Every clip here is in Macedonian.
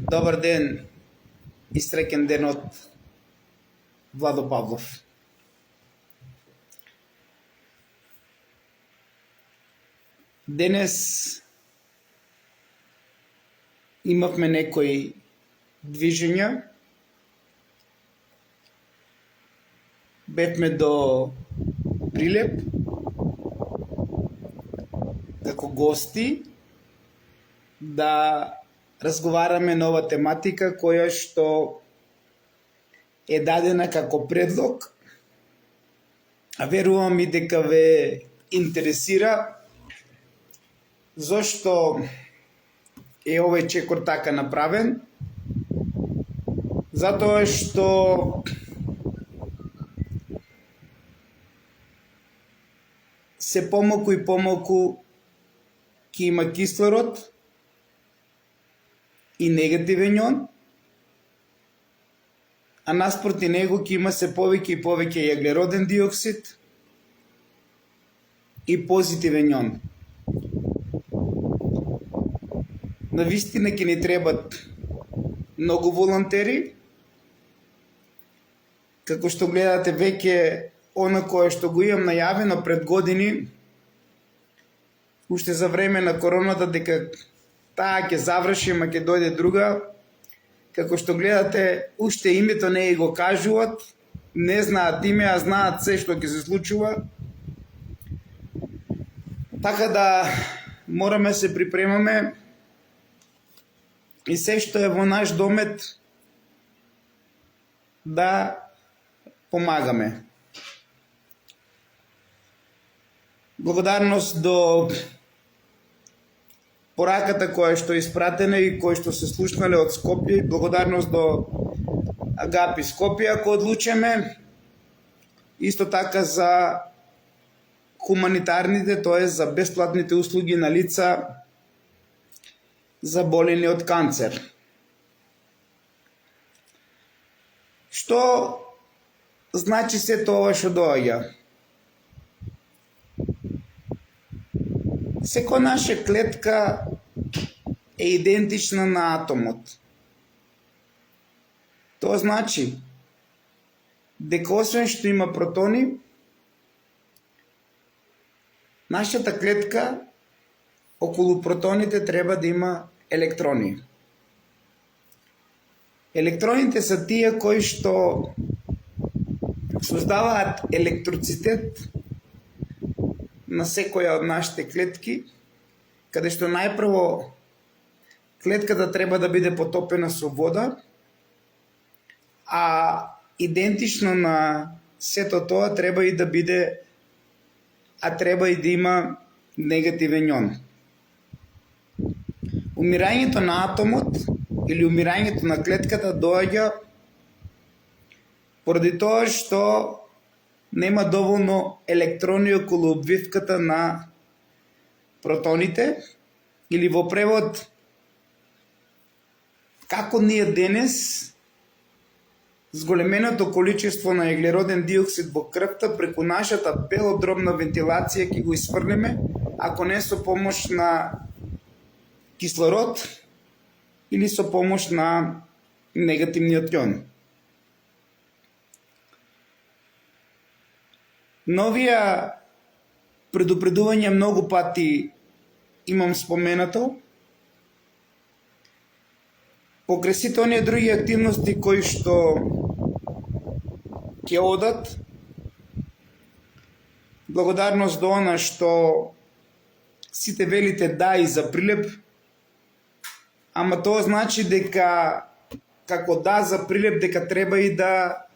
Добар ден и среќен ден од Владо Павлов. Денес имавме некои движења. Бевме до Прилеп како гости да разговараме на ова тематика која што е дадена како предлог, а верувам и дека ве интересира зошто е овој чекор така направен. Затоа што се помалку и помалку ќе има кислород и негативен јон, а наспроти него ќе има се повеќе и повеќе јаглероден диоксид и позитивен јон. Навистина ќе ни требат многу волонтери. Како што гледате веќе она кое што го имам најавено пред години, уште за време на короната, дека таа ќе заврши, ама ќе дојде друга. Како што гледате, уште името не го кажуваат, не знаат име, а знаат се што ќе се случува. Така да мораме се припремаме и се што е во наш домет да помагаме. Благодарност до пораката која што е испратена и кој што се слушнале од Скопје, благодарност до Агапи Скопје ако одлучеме, исто така за хуманитарните, тоа е за бесплатните услуги на лица заболени од канцер. Што значи се тоа што доаѓа? Секоја наша клетка е идентична на атомот. Тоа значи дека освен што има протони, нашата клетка околу протоните треба да има електрони. Електроните се тие кои што создаваат електроцитет на секоја од нашите клетки, каде што најпрво клетката треба да биде потопена со вода, а идентично на сето тоа треба и да биде, треба и да има негативен јон. Умирањето на атомот или умирањето на клетката доаѓа поради тоа што нема доволно електрони околу обвивката на протоните, или во превод, како ние денес зголеменото количество на јаглероден диоксид во крвта преку нашата белодробна вентилација ќе го isfрлиме, ако не со помош на кислород или со помош на негативниот јон. Новија предупредување многу пати имам споменато. Покрај сите оние други активности кои што ќе одат, благодарност до она што сите велите да и за Прилеп, ама тоа значи дека како да за Прилеп, дека треба и да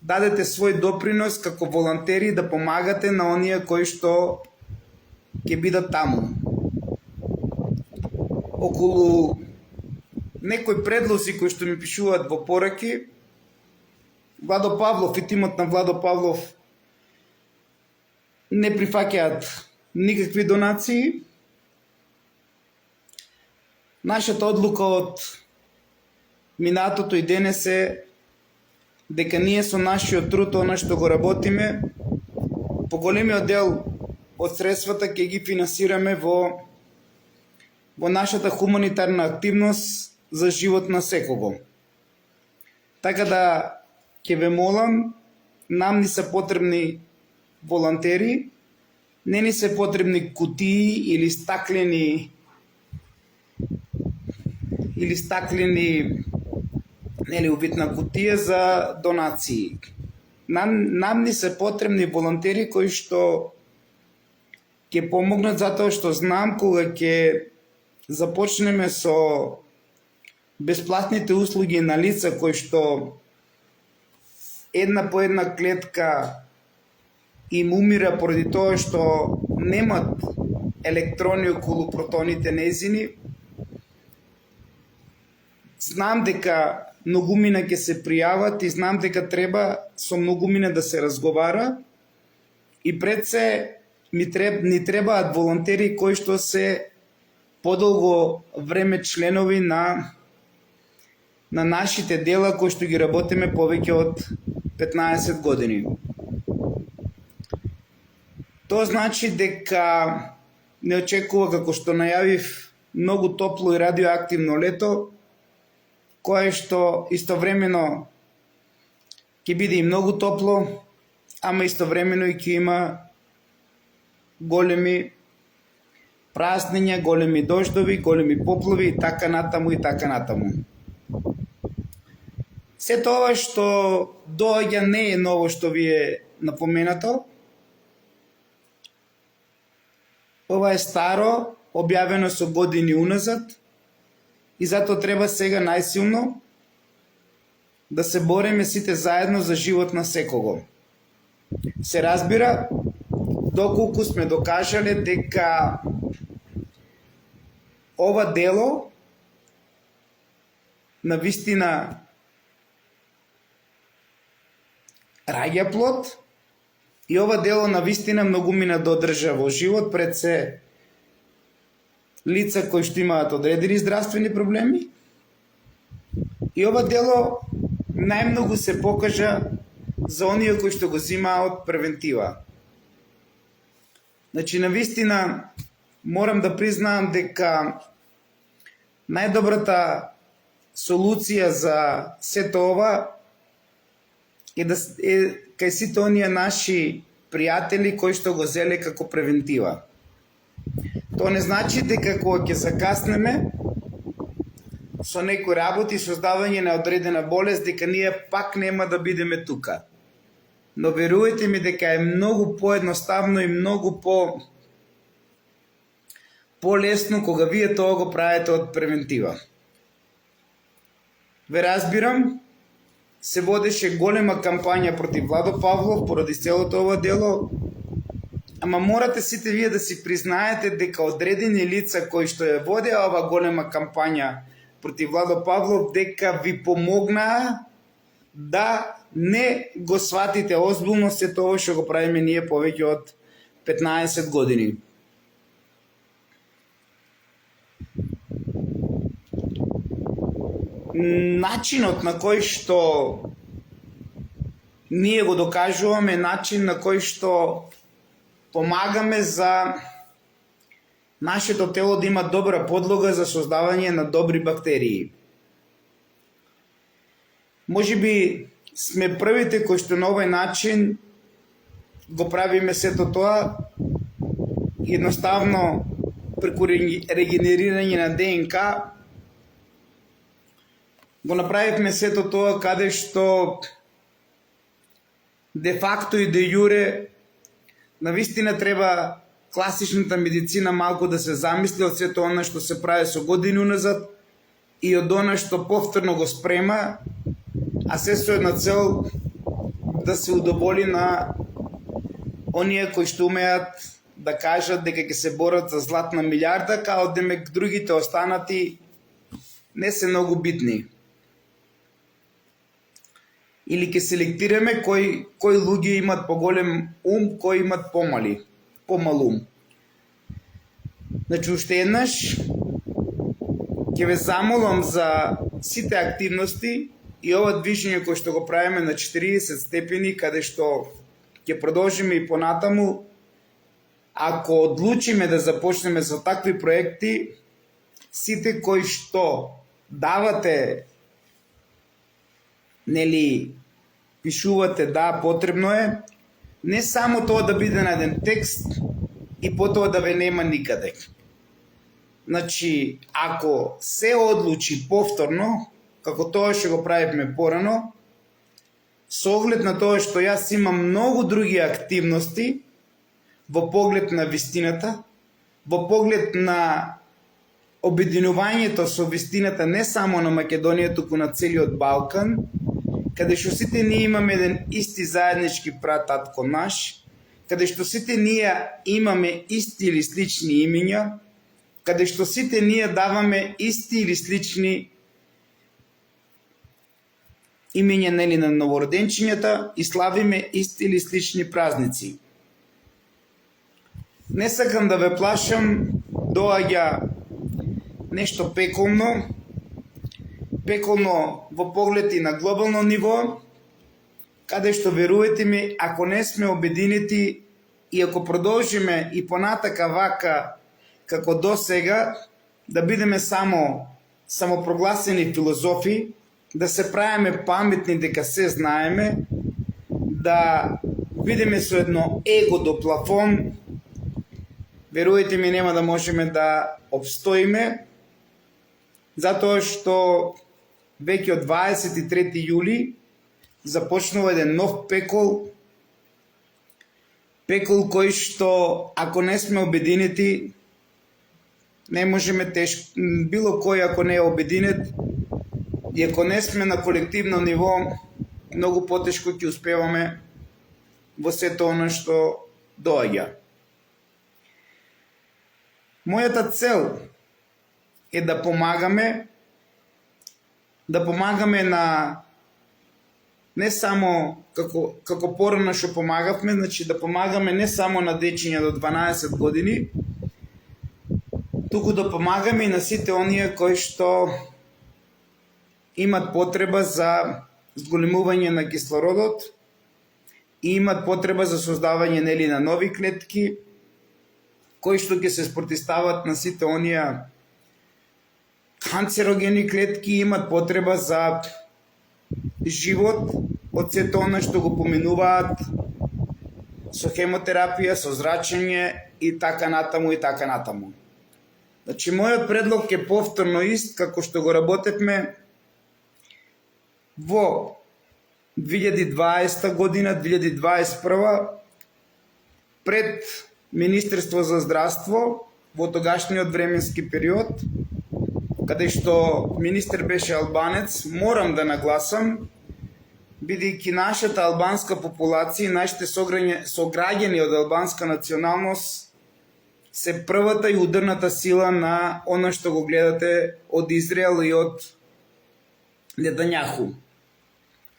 дадете свој допринос како волонтери, да помагате на оние кои што ќе бидат таму. Околу некои предлози кои што ми пишуваат во пораки, Владо Павлов и тимот на Владо Павлов не прифаќаат никакви донации. Нашата одлука од минатото и денес е дека ние со нашиот труд, она што го работиме, поголемиот дел од средствата ќе ги финансираме во нашата хуманитарна активност за живот на секого. Така да ќе ве молам, нам ни се потребни волонтери, не ни се потребни кутии или стаклени увид на кутија за донации. Нам ни се потребни волонтери кои што ќе помогнат, затоа што знам кога ќе започнеме со бесплатните услуги на лица кои што една по една клетка им умира поради тоа што немат електрони околу протоните незини, знам дека многумина ќе се пријават и знам дека треба со многумина да се разговара и пред се ни требаат волонтери кои што се подолго време членови на нашите дела кои што ги работиме повеќе од 15 години. Тоа значи дека не очекува, како што најавив, многу топло и радиоактивно лето, кое што истовремено ќе биде и многу топло, ама истовремено и ќе има големи празнења, големи дождови, големи поплави и така натаму и така натаму. Се тоа што доаѓа не е ново што ви е напоменато. Ова е старо, објавено со години уназад и затоа треба сега најсилно да се бориме сите заедно за живот на секого. Се разбира, доколку сме докажале дека ова дело навистина раѓа плод и ова дело навистина многумина додржа во живот пред се лица кои што имаат одредени здравствени проблеми. И ова дело најмногу се покажа за оние кои што го земаат превентива. Значи, навистина морам да признаам дека најдобрата солуција за сето ова е кај сите оние наши пријатели кои што го зеле како превентива. Тоа не значи дека кога ќе закаснеме со некои работи, создавање на одредена болест, дека ние пак нема да бидеме тука. Но верувајте ми дека е многу поедноставно и многу полесно кога вие тоа го правите од превентива. Ве разбирам, се водеше голема кампања против Владо Павлов поради целото ова дело, ама морате сите вие да си признаете дека одредени лица кои што ја водеа ова голема кампања против Владо Павлов, дека ви помогнаа да не го сватите озбилно се тоа што го правиме ние повеќе од 15 години. Начинот на кој што ние го докажуваме, начин на кој што помагаме за нашето тело да има добра подлога за создавање на добри бактерии. Можеби сме првите кои што на овој начин го правиме сето тоа, едноставно преку регенерирање на ДНК го направивме сето тоа каде што де факто и де јуре навистина треба класичната медицина малку да се замисли од сето она што се прави со години уназад и од она што повторно го спрема, а се со една цел да се удоволи на оние кои што умеат да кажат дека ќе се борат за златна милиарда, као демек другите останати не се многу битни. Или ќе селектираме кои луѓе имат поголем ум, кои имат помал ум. Значи, уште еднаш ќе ве замолам за сите активности и ова движење кој што го правиме на 40 степени, каде што ќе продолжиме и понатаму. Ако одлучиме да започнеме со такви проекти, сите кои што давате, нели, пишувате, да, потребно е, не само тоа да биде на еден текст и потоа да ве нема никаде. Значи, ако се одлучи повторно, како тоа што го правивме порано, со оглед на тоа што јас имам многу други активности во поглед на вистината, во поглед на обединувањето со вистината не само на Македонија, туку на целиот Балкан, каде што сите ние имаме еден исти заеднички прататко наш, каде што сите ние имаме исти или слични имиња, каде што сите ние даваме исти или слични имиња, нели, на новороденчињата и славиме исти или слични празници. Не сакам да ве плашам, доаѓа нешто пеколно во поглед и на глобално ниво, каде што, верувате ми, ако не сме обединети и ако продолжиме и понатака вака како до сега, да бидеме самопрогласени филозофи, да се правиме паметни дека се знаеме, да бидеме со едно его до плафон, верувате ми, нема да можеме да обстоиме, затоа што веќе од 23 јули започнува еден нов пекол кој што, ако не сме обединети, не можеме било кој ако не е обединет, и ако не сме на колективно ниво, многу потешко ќе успеваме во сето оно што доаѓа. Мојата цел е да помагаме на не само како порано што помагавме, значи да помагаме не само на дечиња до 12 години, туку да помагаме и на сите оние кои што имат потреба за зголемување на кислородот и имат потреба за создавање, нели, на нови клетки, кои што ќе се спротивстават на сите оние канцерогени клетки, имат потреба за живот од сето она што го поминуваат со хемотерапија, со зрачење и така натаму и така натаму. Значи, мојот предлог е повторно ист како што го работевме во 2020 година, 2021 пред Министерство за здравство во тогашниот временски период, каде што министер беше албанец. Морам да нагласам, бидејќи нашата албанска популација и нашите сограѓани од албанска националност се првата и ударната сила на оно што го гледате од Израел и од Нетањаху.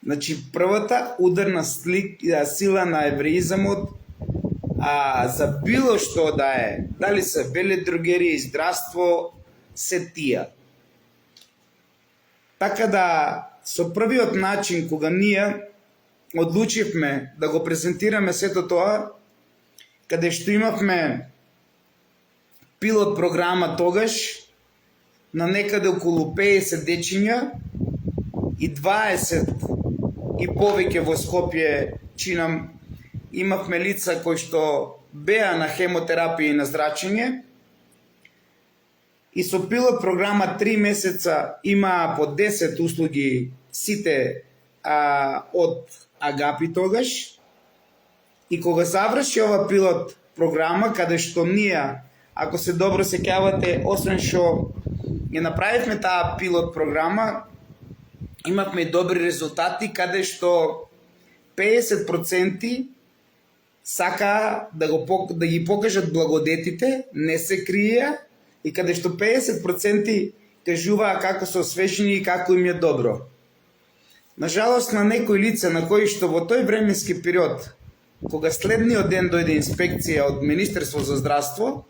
Значи, првата ударна сила на евреизамот, за било што да е, дали се веледрогерија и здравство, се тија. Така да, со првиот начин кога ние одлучивме да го презентираме сето тоа, каде што имавме пилот програма тогаш на некаде околу 50 дечиња и 20 и повеќе во Скопје, чинам, имавме лица кои што беа на хемотерапија и на зрачење, и со пилот програма 3 месеца има по 10 услуги сите од Агапи тогаш. И кога заврши ова пилот програма, каде што ние, ако се добро сеќавате, освен што ја направивме таа пилот програма, имавме добри резултати, каде што 50% сака да ги покажат благодетите, не се крија, и каде што 50% кажуваа како се освежени и како им е добро. Нажалост, на некои лица на кои што во тој временски период, кога следниот ден дојде инспекција од Министерство за здравство,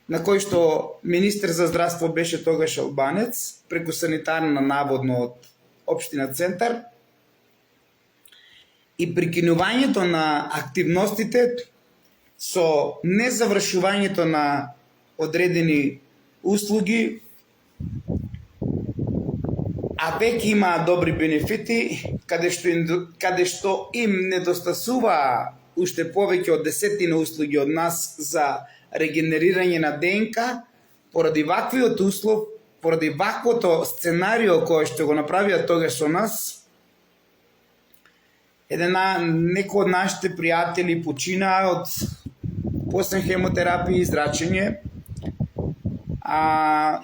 на кој што министер за здравство беше тогаш албанец, преку санитарна наводно од општина Центар, и прикинувањето на активностите со незавршувањето на одредени услуги, а веќе имаат добри бенефити, каде што им недостасува уште повеќе од 10 услуги од нас за регенерирање на ДНК, поради ваквиот услов, поради ваквото сценарио кое што го направија тогаш со нас, некој од нашите пријатели почина од посен хемотерапија и зрачење,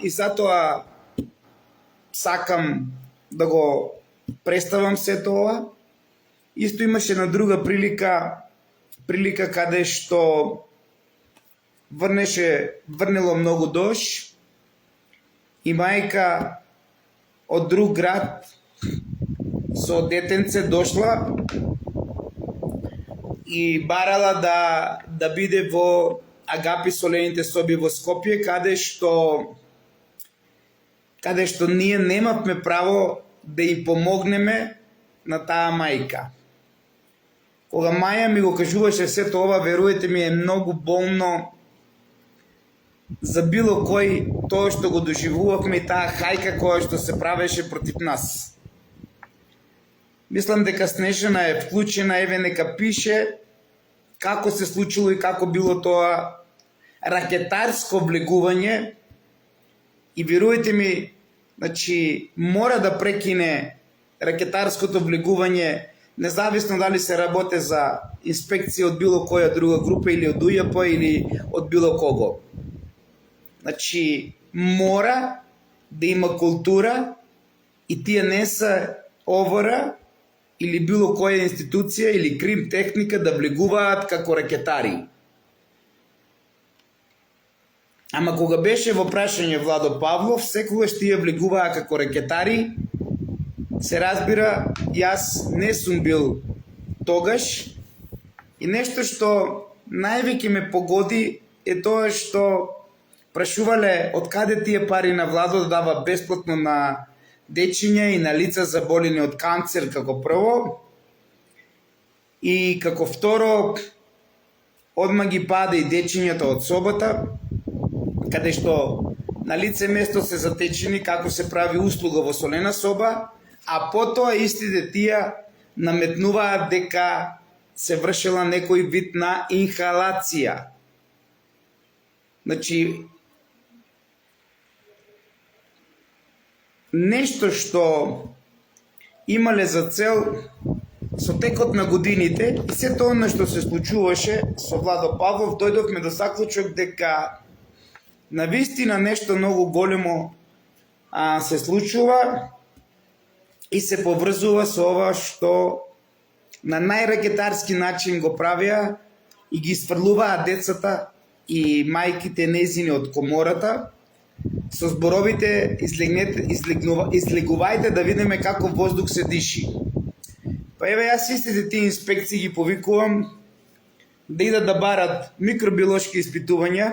и затоа сакам да го представам се тоа. Исто имаше на друга прилика каде што врнело многу дожд и мајка од друг град со детенце дошла и барала да биде во Агапи солените соби во Скопје, каде што ние немавме право да им помогнеме на таа мајка. Кога Маја ми го кажуваше сето ова, веруете ми, е многу болно за било кој тоа што го доживувавме и таа хајка која што се правеше против нас. Мислам дека Снежана е вклучена, еве нека пише како се случило и како било тоа ракетарско влегување, и веруете ми, значи мора да прекине ракетарското влегување, независно дали се работи за инспекција од било која друга група или од УЈП или од било кого. Значи мора да има култура и тие не се ОВР или било која институција или крим техника да влегуваат како ракетари. Ама кога беше во прашање Владо Павлов, секогаш тие влегуваа како ракетари. Се разбира, јас не сум бил тогаш, и нешто што највеќе ме погоди е тоа што прашувале од каде тие пари на Владо да дава бесплатно на дечиња и на лица заболени од канцер како прво, и како второ одма ги пада и дечињата од собата, каде што на лице место се затечени како се прави услуга во солена соба, а потоа истите тие наметнуваат дека се вршела некој вид на инхалација. Значи, нешто што имале за цел со текот на годините и сето она што се случуваше со Владо Павлов, дојдовме до заклучок дека навистина нешто многу големо се случува и се поврзува со ова што на најракетарски начин го правија и ги сфрлуваат децата и мајките незини од комората со зборовите излегувајте да видиме како воздух се диши. Па еве јас истите тие инспекции ги повикувам да идат да барат микробиолошки испитувања,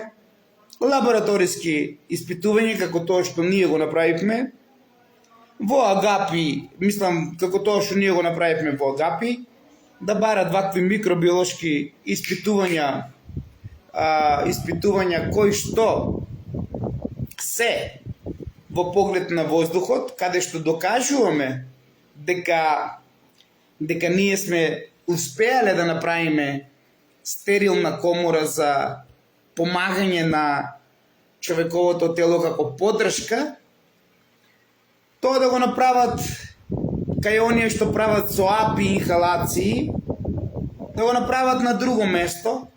лабораториски испитувања како тоа што ние го направивме во Агапи, мислам како тоа што ние го направивме во Агапи, да барат вакви микробиолошки испитувања кои што се во поглед на воздухот, каде што докажуваме дека ние сме успеале да направиме стерилна комора за помагање на човековото тело како поддршка, тоа да го направат кај оние што прават со апи инхалации, да го направат на друго место,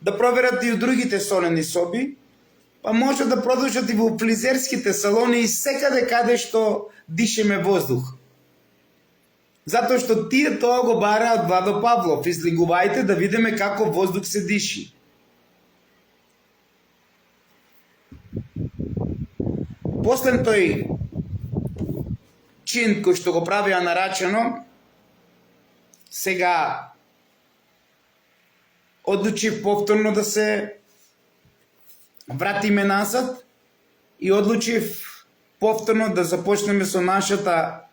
да проверат и у другите солени соби, па може да продолжат и во фризерските салони и секаде каде што дишеме воздух. Затоа што тие тоа го бараат Владо Павлов. Излегувајте да видиме како воздух се диши. После тој чин кој што го правиа нарачено, сега одлучив повторно да се вратиме назад и одлучив повторно да започнеме со нашата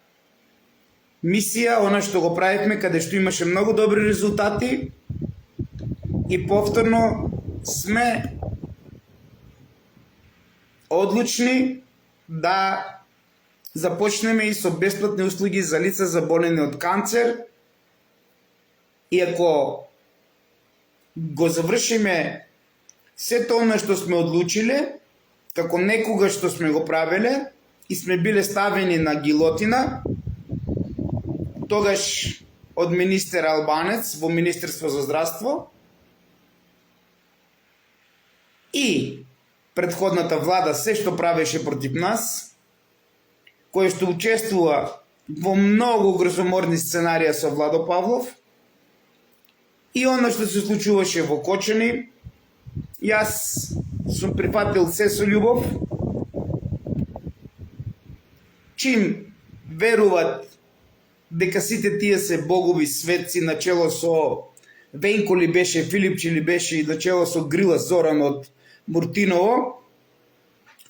мисија, она што го правивме, каде што имаше многу добри резултати, и повторно сме одлучни да започнеме и со бесплатни услуги за лица заболени од канцер. И ако го завршиме сето она што сме одлучиле, како некогаш што сме го правеле и сме биле ставени на гилотина, тогаш од министер Албанец во Министерство за здравство и претходната влада се што правеше против нас, кој што учествува во многу грозоморни сценарија со Владо Павлов, и она што се случуваше во Кочани, јас сум прифатил се со љубов. Чим веруват дека сите тие се богови светци начело со Венко ли беше, Филипчи ли беше и начело со Грила Зоран од Муртиново,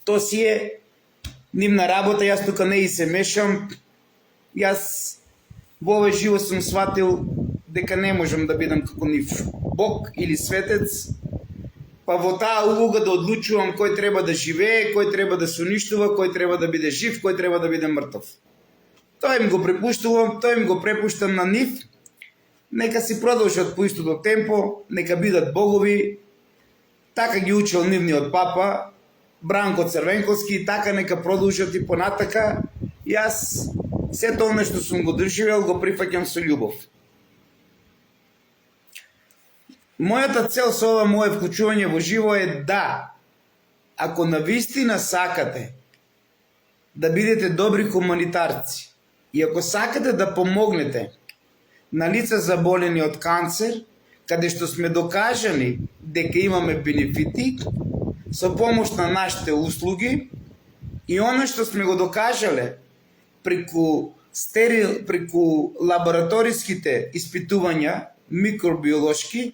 то си е нивна работа, јас тука не и се мешам. Јас во овој живот сум сватил дека не можам да бидам како нив бог или светец, па во таа улога да одлучувам кој треба да живее, кој треба да се уништува, кој треба да биде жив, кој треба да биде мртов. Тоа им го препуштувам, тоа им го препуштам на нив. Нека си продолжат по истото темпо, нека бидат богови. Така ги учил нивниот папа Бранко Црвенковски, така нека продолжат и понатака. Јас сето оно што сум го доживел го прифаќам со љубов. Мојата цел со ова мое вклучување во живо е да, ако навистина сакате да бидете добри хуманитарци и ако сакате да помогнете на лица заболени од канцер, каде што сме докажани дека имаме бенефити, со помош на нашите услуги и оно што сме го докажале преку лабораториските испитувања микробиолошки,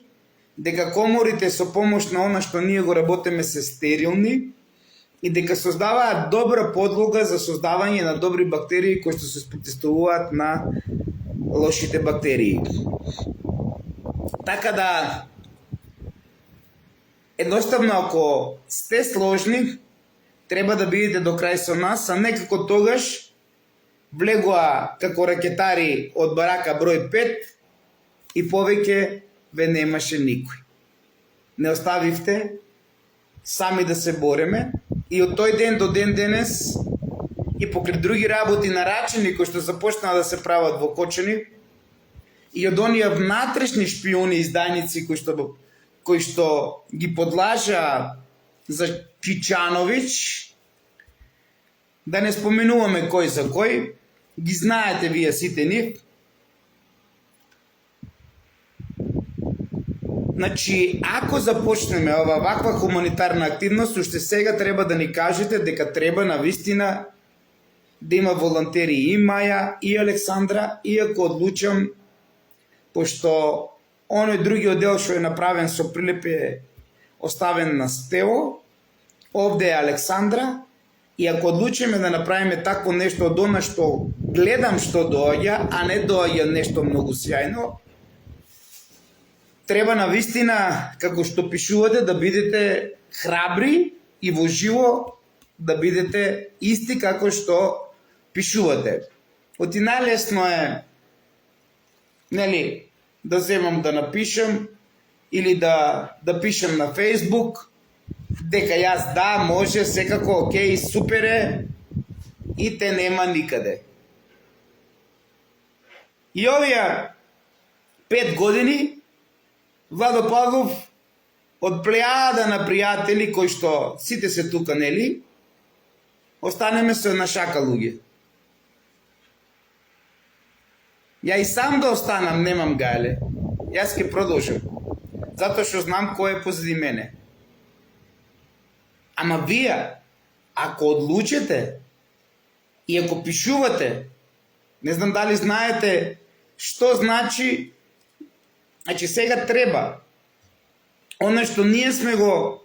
дека коморите со помош на она што ние го работиме се стерилни и дека создаваат добра подлога за создавање на добри бактерии кои што се спротивуваат на лошите бактерии. Така да, едноставно ако сте сложни, треба да бидете до крај со нас, а не како тогаш влегоа како ракетари од барака број 5 и повеќе ве немаше никој. Не оставивте сами да се бореме и од тој ден до ден денес и покрај други работи нарачени кои што започнаа да се прават во Кочани и од оние внатрешни шпиони издајници кои што ги подлажа за Чичановиќ, да не споменуваме кој за кој, ги знаете вие сите нив. Значи, ако започнеме ваква хуманитарна активност, уште сега треба да ни кажете дека треба навистина да има волонтери и Маја, и Александра, и ако одлучам, пошто оној другиот дел што е направен со прилеп е оставен на Стево, овде е Александра, и ако одлучиме да направиме такво нешто од она што гледам што доаѓа, а не доаѓа нешто многу сјајно, треба навистина, како што пишувате, да бидете храбри и во живо да бидете исти како што пишувате. Оти најлесно е, нели, да земам да напишам или да пишам на Фейсбук дека јас да, може, секако, окей, супер е и те нема никаде. И овие 5 години Владо Павлов од плејада на пријатели кои што сите се тука, нели, останеме со една шака луѓе. Ја и сам да останам, немам гајле. Јас ќе продолжам. Затоа што знам кој е позади мене. Ама вие, ако одлучите и ако пишувате, не знам дали знаете што значи. Значи сега треба оно што ние сме го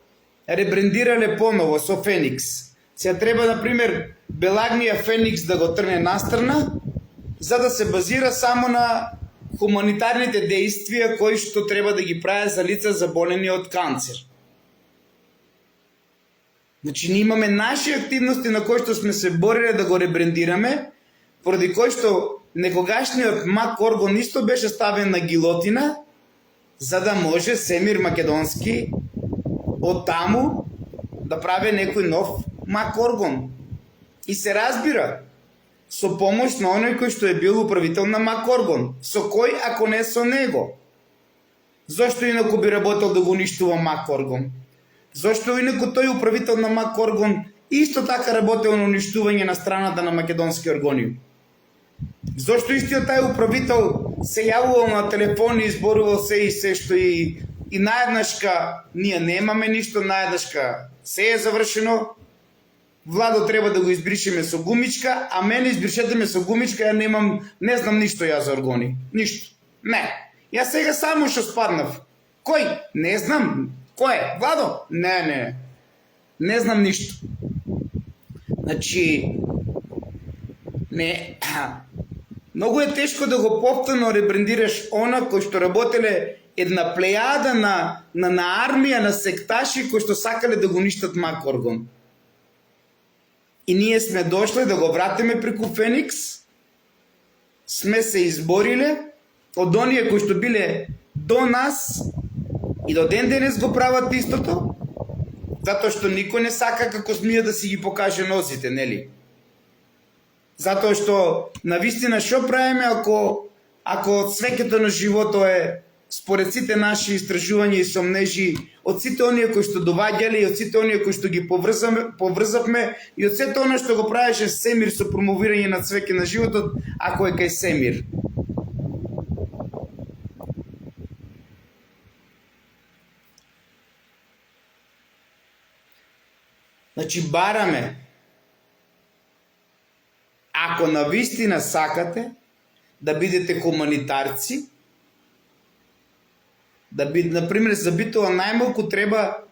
ребрендирале поново со Феникс. Сега треба, например, Белагниот Феникс да го трне настрана, за да се базира само на хуманитарните действија кои што треба да ги правят за лица заболени од канцер. Значи, ние имаме наши активности на кои што сме се бориле да го ребрендираме, поради кои што некогашниот Мак Оргон исто беше ставен на гилотина, за да може Семир Македонски од таму да прави некој нов Мак Оргон. И се разбира, со помош на оној кој што е бил управител на Мак Оргон. Со кој, ако не со него? Зошто инаку би работел да го уништува Мак Оргон? Зошто инаку тој управител на Мак Оргон исто така работел на уништување на страната на македонски органи? Зошто истиот тај управител се јавувал на телефон и изборувал се и се што и наеднашка ние немаме ништо, наеднашка се е завршено, Владо треба да го избришеме со гумичка, а мене избришете ме со гумичка, ја не знам ништо ја за органи. Ништо. Не. Јас сега само што спаднав. Кој? Не знам. Кој е? Владо? Не. Не знам ништо. Значи, не. Многу е тешко да го повторно ребрендираш она кој што работеле една плејада на армија, на секташи кои што сакале да го уништат Мак Оргон. И ние сме дошли да го вратиме преку Феникс, сме се избориле од оние кои што биле до нас и до ден денес го прават истото, затоа што никој не сака како змија да си ги покаже нозите, нели? Затоа што навистина што правиме ако свеќето на живото е според сите наши истражувања и сомнежи, од сите оние кои што доваѓале и од сите оние кои што ги поврзавме и од сето оно што го правеше Семир со промовирање на цвеќе на животот, ако е кај Семир. Значи бараме, ако навистина сакате да бидете хуманитарци, например, за битува најмалку треба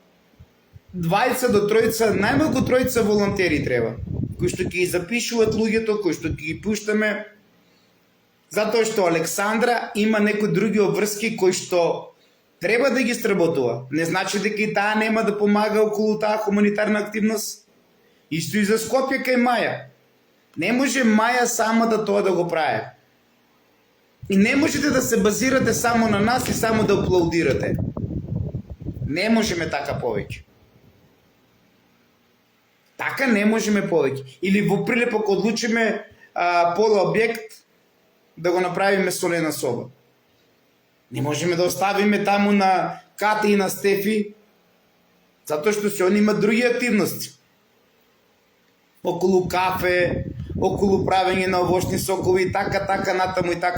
20 до 30, најмалку 3 волонтери треба, кои што ќе ги запишуваат луѓето, кои што ќе ги пуштаме, затоа што Александра има некои други обврски кои што треба да ги сработува. Не значи дека и таа нема да помага околу таа хуманитарна активност. Исто и за Скопје кај Маја. Не може Маја сама да тоа да го прави. И не можете да се базирате само на нас и само да аплаудирате. Не можеме така повеќе. Така не можеме повеќе. Или во Прилеп ако одлучиме пола објект да го направиме солена соба. Не можеме да оставиме таму на Кате и на Стефи, затоа што се они имат други активности. Околу кафе, околу правење на овошни сокови и така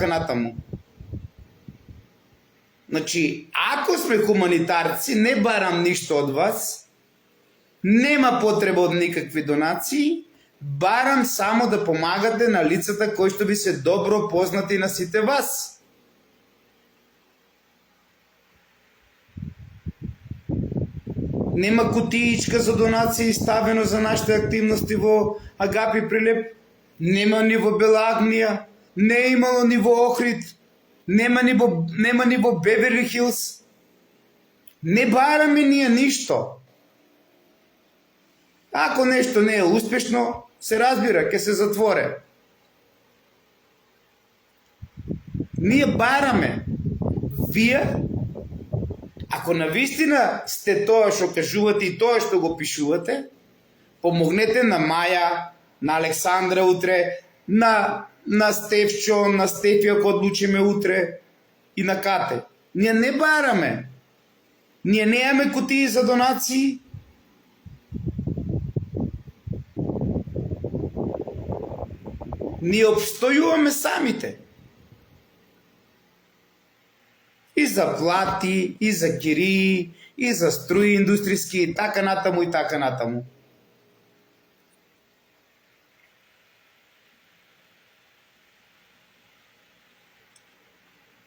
натаму. Значи, ако сме хуманитарци, не барам ништо од вас, нема потреба од никакви донации, барам само да помагате на лицата кои што би се добро познати на сите вас. Нема кутиичка за донации ставено за нашите активности во Агапи Прилеп, нема ни во Бела Агнија, не е имало ни во Охрид, нема ни во Беверли Хилс. Не бараме ние ништо. Ако нешто не е успешно, се разбира, ќе се затворе. Ние бараме. Вие, ако навистина сте тоа што кажувате и тоа што го пишувате, помогнете на Маја, на Александра утре, на Стефчо, на Стефи ако одлучиме утре и на Кате. Ние не бараме. Ние немаме кутии за донации. Ние обстојуваме самите. И за плати, и за кирии, и за струи индустријски, и така натаму.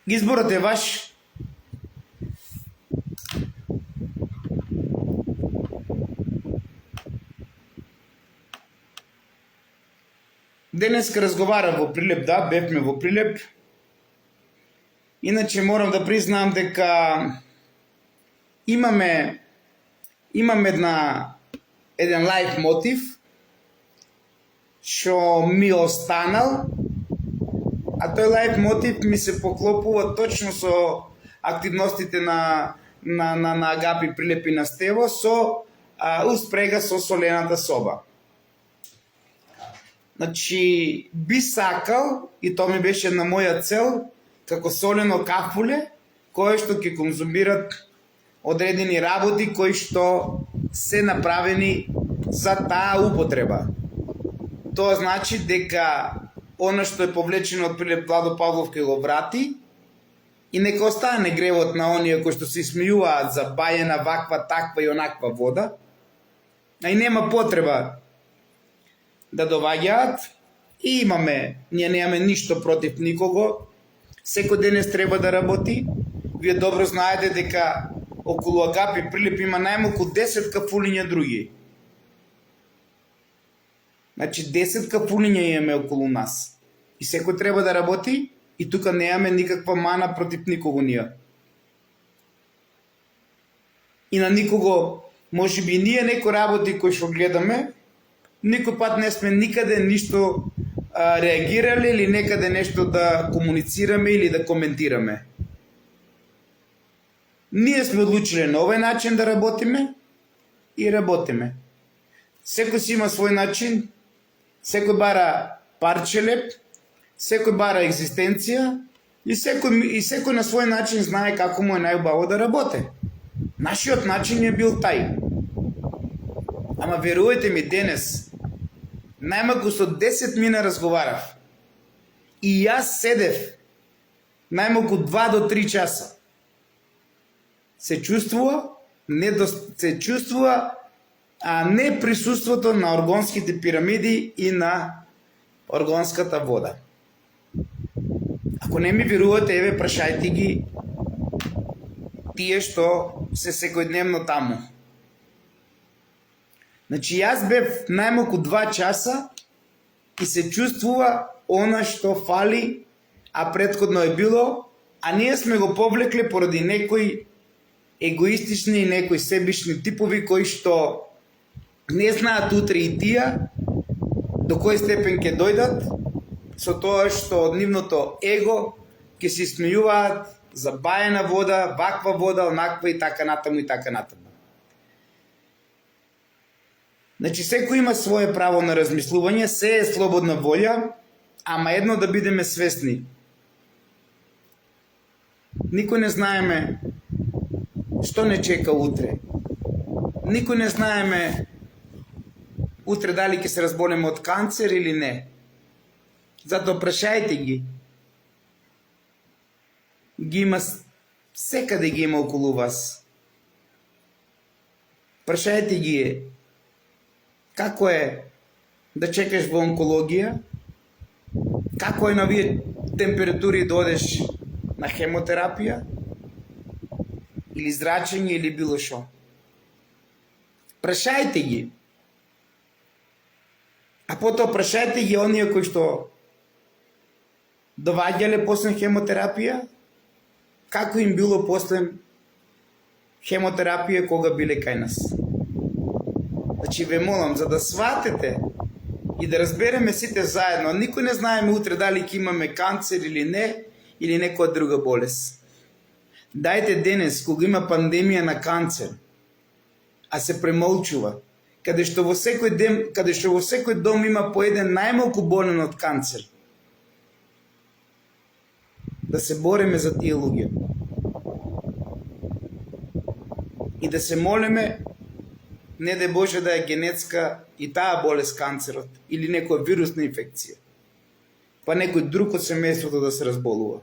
Изборот е ваш. Денеска разговарав во Прилеп, да, бевме во Прилеп. Иначе морам да признам дека имаме една еден лайф мотив што ми останал, а тој лайф мотив ми се поклопува точно со активностите на Агапи Прилеп и на Стево со успрега со солената соба. Значи, би сакал, и тоа ми беше на моја цел, како солено кафуле, кое што ќе конзумират одредени работи кои што се направени за таа употреба. Тоа значи дека она што е повлечено од Прилеп Владо Павлов ќе го врати и нека остане гревот на оние кои што се смејуваат за бајена ваква, таква и онаква вода, а и нема потреба да доваѓаат. И ние немаме ништо против никого. Секој денес треба да работи. Вие добро знаете дека околу Агапи Прилеп има најмалку 10 кафулиња други. Значи 10 кафулиња имаме околу нас. И секој треба да работи и тука немаме никаква мана против никого ние. И на никого, можеби и ние некои работи кои што гледаме, никој пат не сме никаде ништо реагирале или некаде нешто да комуницираме или да коментираме. Ние сме одлучиле на овој начин да работиме и работиме. Секој си има свој начин, секој бара парче леп, секој бара екзистенција и секој на свој начин знае како му е најубаво да работи. Нашиот начин е бил тај. Ама верувате ми, денес најмалку со 10 мина разговарав. И јас седев најмалку 2 до 3 часа. Се чувствува не присуството на Оргонските пирамиди и на Оргонската вода. Ако не ми верувате, еве прашајте ги тие што се секојдневно таму. Значи јас бев најмалку 2 часа и се чувствува она што фали, а претходно е било, а ние сме го повлекле поради некои егоистични и некои себични типови кои што не знаат утре и тие до кој степен ќе дојдат со тоа што од нивното его ќе се смејуваат за бајена вода, ваква вода, онаква и така натаму и така натаму. Значи секој има свое право на размислување, се е слободна волја, ама едно да бидеме свесни. Никој не знаеме што не чека утре. Никој не знаеме утре дали ќе се разболеме од канцер или не. Затоа прашајте ги. Ги има секаде, ги има околу вас. Прашајте ги како е да чекаш во онкологија, како е на вие температури да одеш на хемотерапија или зрачење или било шо. Прашајте ги. А потоа прашајте ги оние кои што доваѓале после хемотерапија, како им било после хемотерапија кога биле кај нас. Значи ве молам, за да сватите и да разбереме сите заедно, никој не знаеме утре дали ќе имаме канцер или не, или некоја друга болест. Дајте денес, кога има пандемија на канцер, а се премолчува, каде што во секој дом има по еден најмалку болен од канцер, да се бориме за тие луѓе. И да се молиме, не да Боже да е генетска и таа болест канцерот, или некоја вирусна инфекција, па некој друг од семејството да се разболува.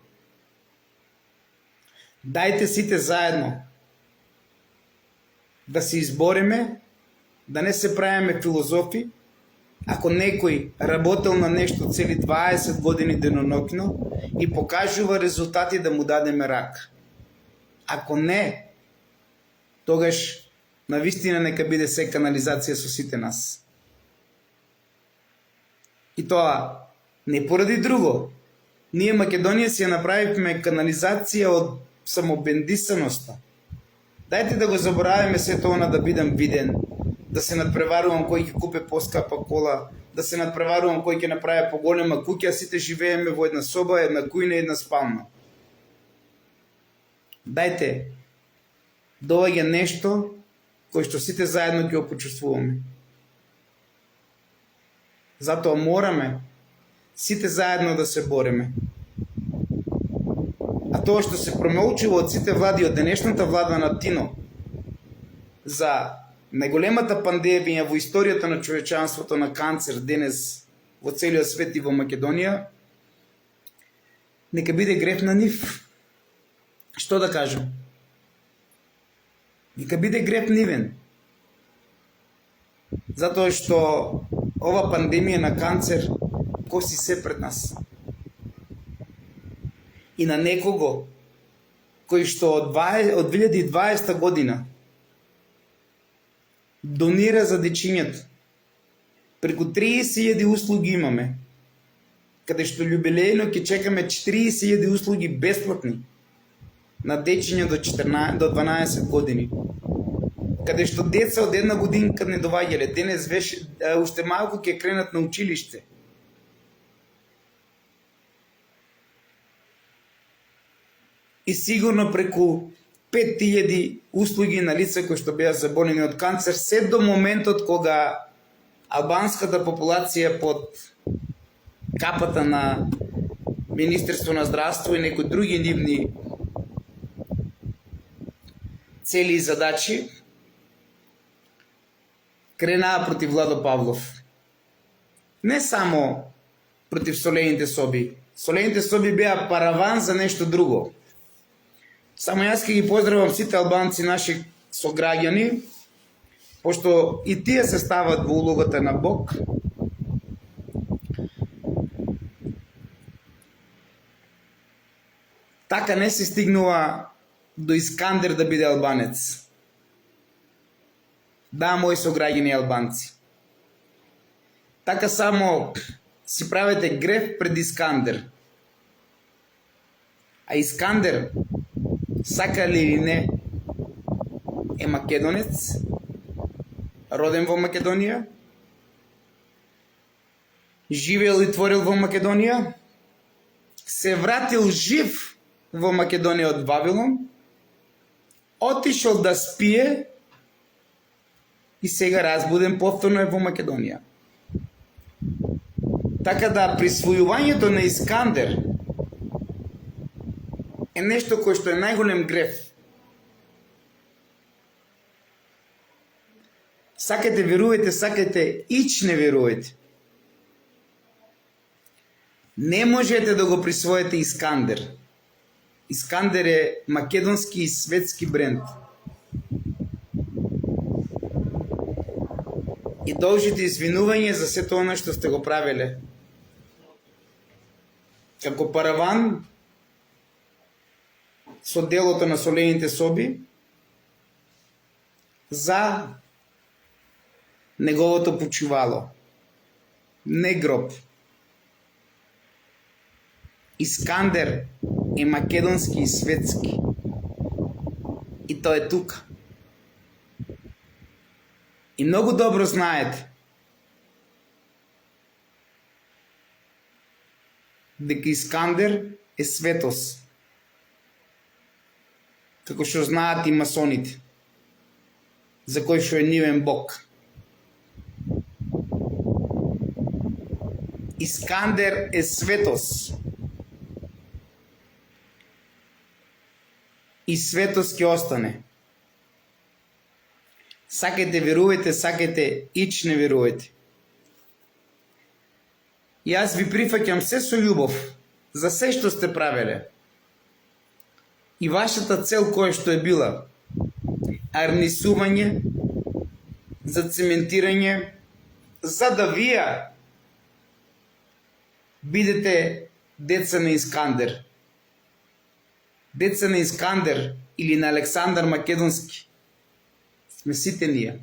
Дајте сите заедно да се избориме, да не се правиме филозофи. Ако некој работел на нешто цели 20 години деноноќно и покажува резултати, да му дадеме рака. Ако не, тогаш навистина нека биде се канализација со сите нас. И тоа не поради друго. Ние Македонија си ја направивме канализација од самобендисаноста. Дајте да го заборавиме сето она да бидам виден, да се надпреварувам кој ќе купи поскапа кола, да се надпреварувам кој ќе направи поголема куќа, а сите живееме во една соба, една кујна, една спална. Дајте, доаѓа нешто кој што сите заедно ќе го почувствуваме. Затоа мораме сите заедно да се бориме. А тоа што се промолчува од сите влади, од денешната влада на Тино, за најголемата пандемија во историјата на човечанството на канцер денес во целиот свет и во Македонија, нека биде греф на нив. Што да кажам? Нека биде греф нивен. Затоа што ова пандемија на канцер коси се пред нас. И на некого кој што од 2020 година донира за дечињата. Преку 30.000 услуги имаме, каде што јубилејно ќе чекаме 40.000 услуги бесплатни на дечиња до 12 години. Каде што деца од една годинка не доваѓале, денес веше уште малку ќе кренат на училиште. И сигурно преку 5.000 услуги на лица кои што беа заболени од канцер, се до моментот кога албанската популација под капата на Министерство на здравство и некои други нивни цели и задачи кренаа против Владо Павлов. Не само против солените соби. Солените соби беа параван за нешто друго. Само јас ќе ги поздравам сите албанци, наши сограѓани, пошто и тие се стават во улогата на Бог. Така не се стигнува до Искандер да биде албанец. Да, мои сограѓани албанци. Така само си правете греф пред Искандер. А Искандер, сака ли или не, е македонец, роден во Македонија, живеел и творил во Македонија, се вратил жив во Македонија од Вавилон, отишол да спие и сега разбуден повторно е во Македонија. Така да присвојувањето на Искандер е нешто кој што е најголем греф. Сакате верувајте, сакате ич не верувајте. Не можете да го присвоите Искандер. Искандер е македонски и светски бренд. И должите извинување за сето оно што сте го правеле. Како параван со делото на солените соби за неговото почивало. Не гроб. Искандер е македонски и светски. И тоа е тука. И многу добро знаете дека Искандер е светост. Како што знаат и масоните, за кој што е нивен бог. Искандер е светост. И светост ќе остане. Сакате верувајте, сакате ич не верувајте. Јас ви прифаќам се со љубов за се што сте правеле. И вашата цел која што е била арнисување, зацементирање, за да вие бидете деца на Искандер. Деца на Искандер или на Александар Македонски сме сите ние.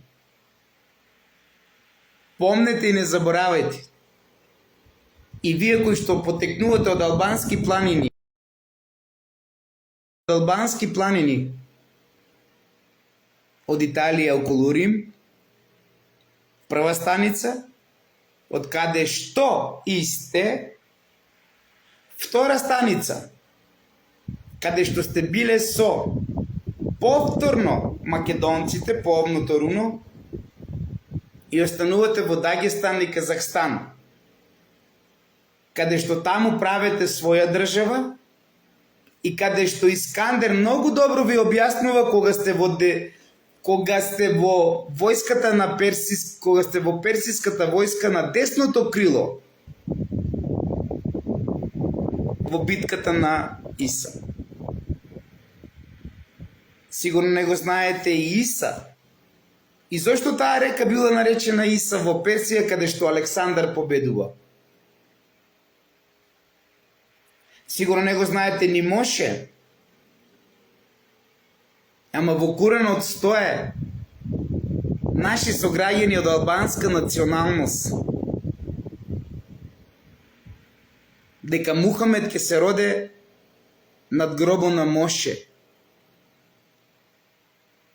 Помнете и не заборавајте. И вие кои што потекнувате од албански планини, од Италија околу Рим, прва станица, од каде што исте, втора станица, каде што сте биле со повторно македонците по обното руно и останувате во Дагестан и Казахстан, каде што таму правете своја држава и каде што Искандер многу добро ви објаснува кога сте во војската на кога сте во персиската војска на десното крило во битката на Иса. Сигурно не го знаете и Иса. И зошто таа река била наречена Иса во Персија, каде што Александар победува? Сигурно не го знаете ни Моше. Ама во Куранот стое наши сограѓани од албанска националност дека Мухамед ќе се роде над гробот на Моше.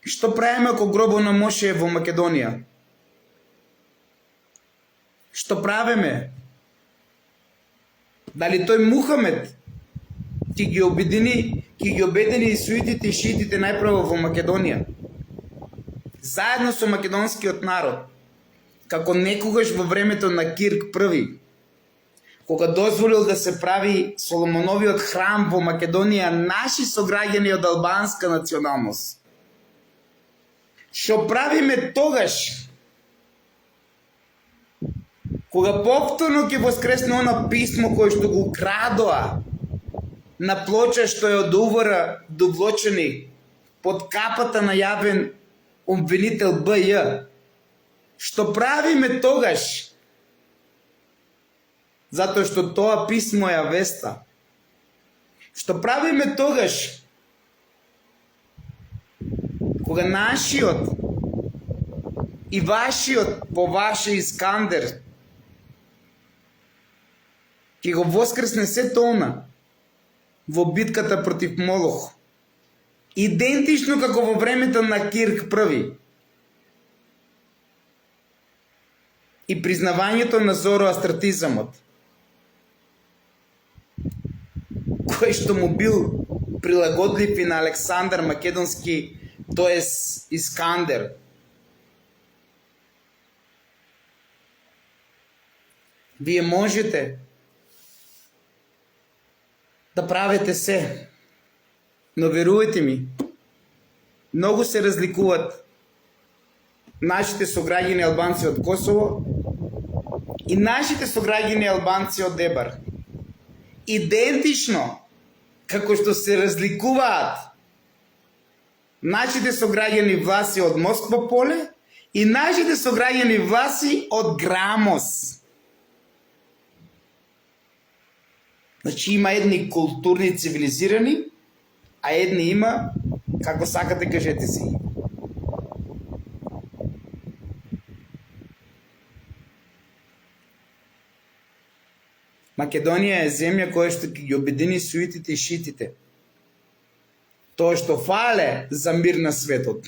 Што правиме ако гробот на Моше е во Македонија? Што правиме? Дали тој Мухамед ќе ги обедини и суитите и шиитите најпрво во Македонија, заедно со македонскиот народ, како некогаш во времето на Кирк I, кога дозволил да се прави Соломоновиот храм во Македонија, наши сограѓани од албанска националност. Што правиме тогаш, кога повторно ќе воскресне она писмо кое што го крадоа на плоча што е од увара довлочени под капата на јавен обвинител БЈ? Што правиме тогаш? Затоа што тоа писмо е авеста. Што правиме тогаш? Кога нашиот и вашиот по ваше Искандер ќе го воскресне сето она во битката против Молох, идентично како во времето на Кирк I и признавањето на зороастратизамот, кој што му бил прилагодлив и на Александар Македонски, тоест Искандер. Вие можете да правите се, но верувате ми, многу се разликуваат нашите сограѓани албанци од Косово и нашите сограѓани албанци од Дебар. Идентично како што се разликуваат нашите сограѓани власи од Москва поле и нашите сограѓани власи од Грамос. Значи има едни културни, цивилизирани, а едни има, како сакате кажете си. Македонија е земја која што ќе ги обедини суитите и шиитите. Тоа што фале за мир на светот.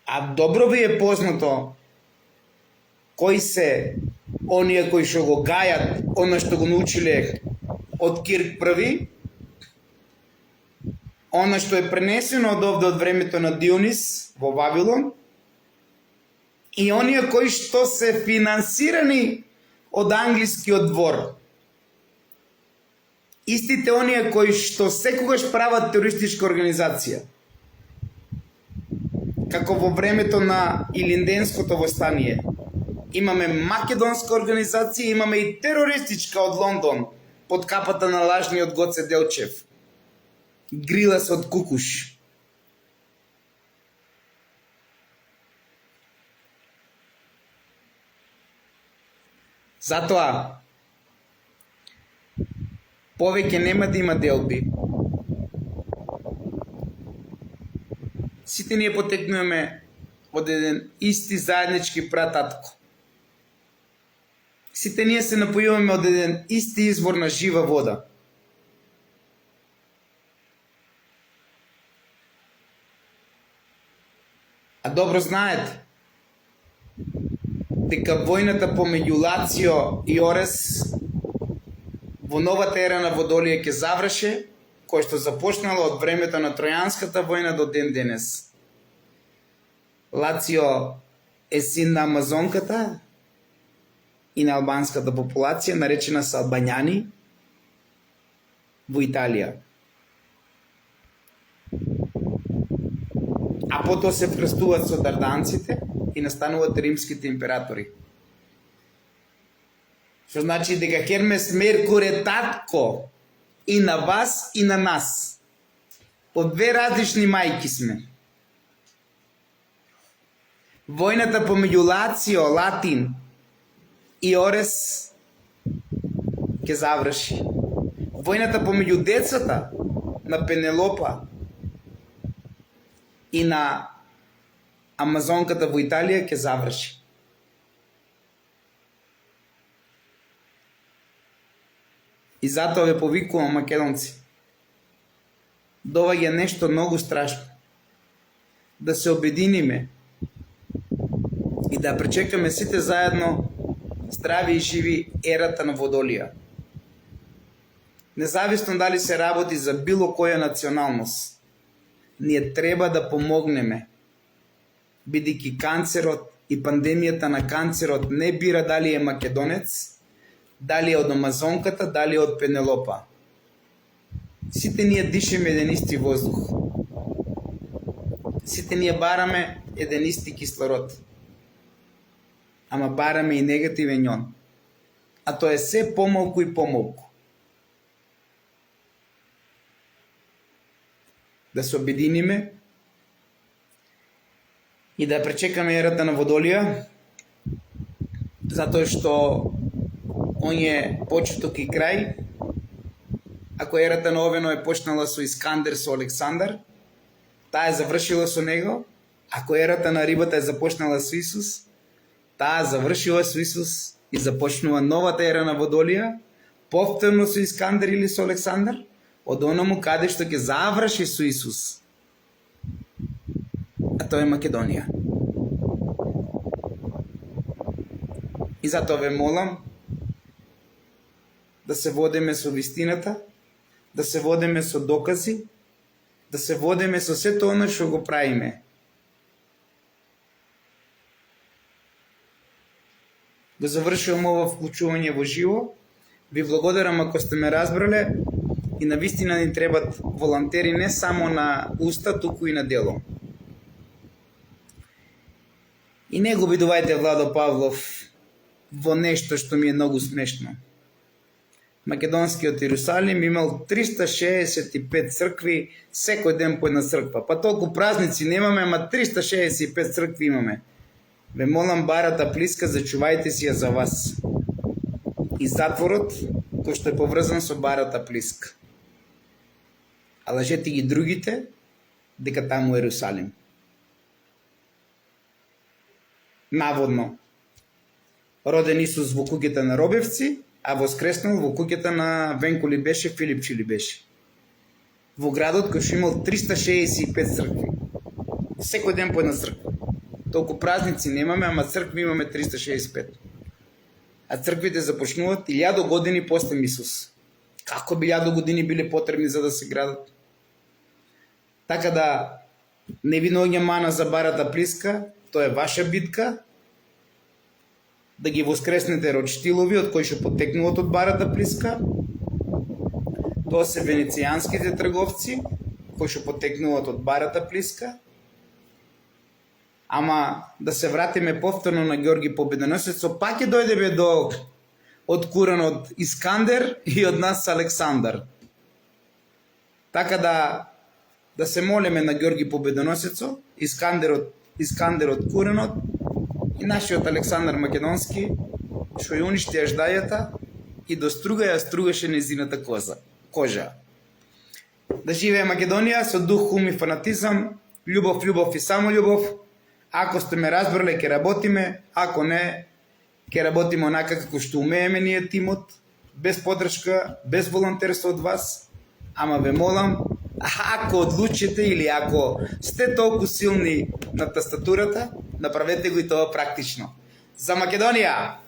А добро ви е познато кои се оние кои што го гајат она што го научиле од Кирк I, она што е пренесено од овде од времето на Дионис во Вавилон, и оние кои што се финансирани од англискиот двор. Истите оние кои што секогаш прават терористичка организација. Како во времето на Илинденското востание. Имаме македонска организација, имаме и терористичка од Лондон, под капата на лажниот Гоце Делчев. Грила се од кукуш. Затоа, повеќе нема да има делби. Сите ние потекнуваме од еден исти заеднички прататко. Сите ние се напојуваме од еден исти извор на жива вода. А добро знаете, дека војната помеѓу Лацио и Орес во новата ера на Водолија ќе заврши, кој што започнала од времето на Тројанската војна до ден денес. Лацио е син на амазонката и на албанската популација, наречена са албањани, во Италија. А потоа се вкрстуваат со дарданците и настануваат римските императори. Што значи дека Хермес Меркур е татко и на вас и на нас. Од две различни мајки сме. Војната помеѓу Лацио, Латин и Орес ќе заврши. Војната помеѓу децата на Пенелопа и на амазонката во Италија ќе заврши. И затоа ве повикувам, македонци, доаѓа нешто многу страшно. Да се обединиме и да пречекаме сите заедно здрави и живи ерата на Водолија. Независно дали се работи за било која националност, ние треба да помогнеме, бидејќи канцерот и пандемијата на канцерот не бира дали е македонец, дали е од амазонката, дали е од Пенелопа. Сите ние дишеме еден исти воздух. Сите ние бараме еден исти кислород. Ама бараме и негативен јон. А тоа е се помалку и помалку. Да се обединиме и да пречекаме ерата на Водолија, затоа што он е почеток и крај. Ако ерата на Овено е почнала со Искандер, со Александар, таа е завршила со него. Ако ерата на Рибата е започнала со Исус, таа завршила со Исус и започнува новата ера на Водолија, повторно со Искандер или со Александар, од оному каде што ќе заврши со Исус. А тоа е Македонија. И затоа ве молам да се водиме со вистината, да се водиме со докази, да се водиме со сето оно што го правиме. Да завршувам ова вклучување во живо. Ви благодарам ако сте ме разбрале и на вистина ни требат волонтери не само на уста, туку и на дело. И не го обидувајте Владо Павлов во нешто што ми е многу смешно. Македонскиот Иерусалим имал 365 цркви, секој ден по една црква. Па толку празници немаме, ама 365 цркви имаме. Ве молам, барата Плиска, зачувајте си ја за вас. И затворот, кој што е поврзан со барата Плиска. А лажете ги другите, дека таму е Иерусалим. Наводно, роден Исус во куќата на Робевци, а воскреснал во куќата на Венко ли беше, Филипчи ли беше. Во градот кој што имал 365 цркви. Секој ден по една црква. Толку празници немаме, ама цркви имаме 365. А црквите започнуваат 1000 години после Исус. Како би 1000 години биле потребни за да се градат? Така да не ви наоѓа мана за барата Плиска, тоа е ваша битка. Да ги воскреснете Рочтилови, од кои што потекнуваат од барата Плиска. Тоа се венецијанските трговци, кои што потекнуваат од барата Плиска. Ама да се вратиме повторно на Ѓорги Победоносецот, пак ќе дојдеме до откуран од Искандер и од нас Александар. Така да се молиме на Ѓорги Победоносецот, Искандер откуренот и нашиот Александар Македонски, што ја уништи аждајата и до струга ја стругаше незината кожа. Да живее Македонија со дух, ум и фанатизам, љубов, љубов и само љубов. Ако сте ме разбрале, ќе работиме, ако не, ќе работиме онака како што умееме ние тимот, без поддршка, без волонтерство од вас, ама ве молам, Ако одлучите или ако сте толку силни на тастатурата, направете го и тоа практично. За Македонија!